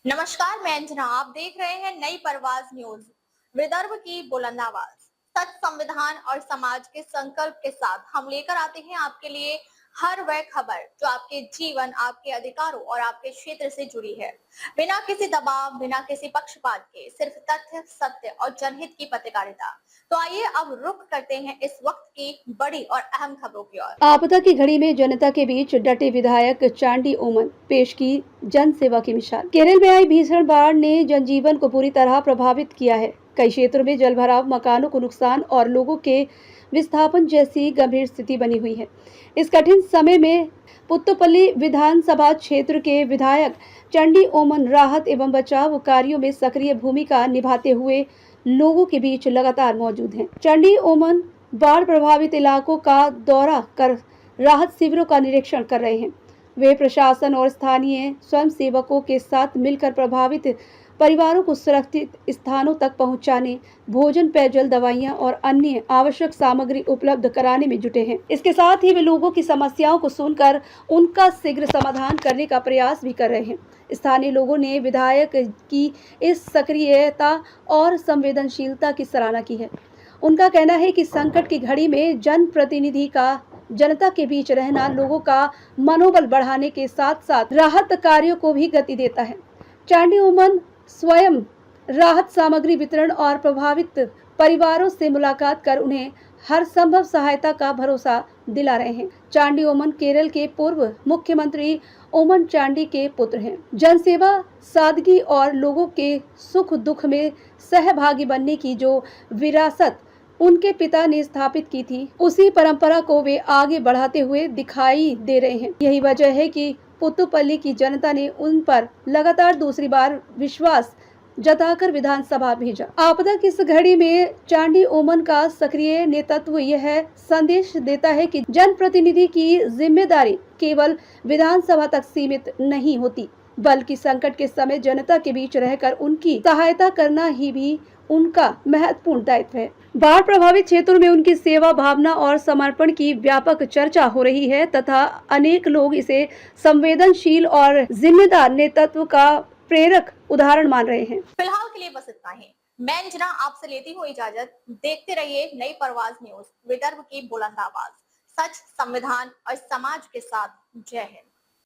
नमस्कार, मैं अंजना। आप देख रहे हैं नई परवाज न्यूज। विदर्भ की बुलंद आवाज, सच, संविधान और समाज के संकल्प के साथ हम लेकर आते हैं आपके लिए हर वह खबर जो आपके जीवन, आपके अधिकारों और आपके क्षेत्र से जुड़ी है। बिना किसी दबाव, बिना किसी पक्षपात के, सिर्फ तथ्य, सत्य और जनहित की पत्रकारिता। तो आइए अब रुख करते हैं इस वक्त की बड़ी और अहम खबरों की ओर। आपदा की घड़ी में जनता के बीच डटे विधायक चांडी ओमन पेश की जन सेवा की मिसाल। केरल में आई भीषण बाढ़ ने जनजीवन को पूरी तरह प्रभावित किया है। कई क्षेत्रों में जलभराव, मकानों को नुकसान और लोगों के विस्थापन जैसी गंभीर स्थिति बनी हुई है। इस कठिन समय में पुत्तपल्ली विधानसभा क्षेत्र के विधायक चंडी ओमन राहत एवं बचाव कार्यों में सक्रिय भूमिका निभाते हुए लोगों के बीच लगातार मौजूद हैं। चंडी ओमन बाढ़ प्रभावित इलाकों का दौरा कर राहत शिविरों का निरीक्षण कर रहे हैं। वे प्रशासन और स्थानीय स्वयंसेवकों के साथ मिलकर प्रभावित परिवारों को सुरक्षित स्थानों तक पहुंचाने, भोजन, पेयजल, दवाइयां और अन्य आवश्यक सामग्री उपलब्ध कराने में जुटे हैं। इसके साथ ही वे लोगों की समस्याओं को सुनकर उनका शीघ्र समाधान करने का प्रयास भी कर रहे हैं। स्थानीय लोगों ने विधायक की इस सक्रियता और संवेदनशीलता की सराहना की है। उनका कहना है कि संकट की घड़ी में जनप्रतिनिधि का जनता के बीच रहना लोगों का मनोबल बढ़ाने के साथ साथ राहत कार्यों को भी गति देता है। चांडी ओमन स्वयं राहत सामग्री वितरण और प्रभावित परिवारों से मुलाकात कर उन्हें हर संभव सहायता का भरोसा दिला रहे हैं। चांडी ओमन केरल के पूर्व मुख्यमंत्री ओमन चांडी के पुत्र हैं। जनसेवा, सादगी और लोगों के सुख दुख में सहभागी बनने की जो विरासत उनके पिता ने स्थापित की थी, उसी परंपरा को वे आगे बढ़ाते हुए दिखाई दे रहे हैं। यही वजह है कि पुत्तपल्ली की जनता ने उन पर लगातार दूसरी बार विश्वास जताकर विधानसभा भेजा। आपदा की इस घड़ी में चांडी ओमन का सक्रिय नेतृत्व यह संदेश देता है कि जनप्रतिनिधि की जिम्मेदारी केवल विधानसभा तक सीमित नहीं होती, बल्कि संकट के समय जनता के बीच रहकर उनकी सहायता करना ही भी उनका महत्वपूर्ण दायित्व है। बाढ़ प्रभावित क्षेत्रों में उनकी सेवा भावना और समर्पण की व्यापक चर्चा हो रही है तथा अनेक लोग इसे संवेदनशील और जिम्मेदार नेतृत्व का प्रेरक उदाहरण मान रहे हैं। फिलहाल के लिए बस इतना ही। मैं अंजना आपसे लेती हूँ इजाजत। देखते रहिए नई परवाज न्यूज, विदर्भ की बुलंद आवाज, सच, संविधान और समाज के साथ। जय हिंद।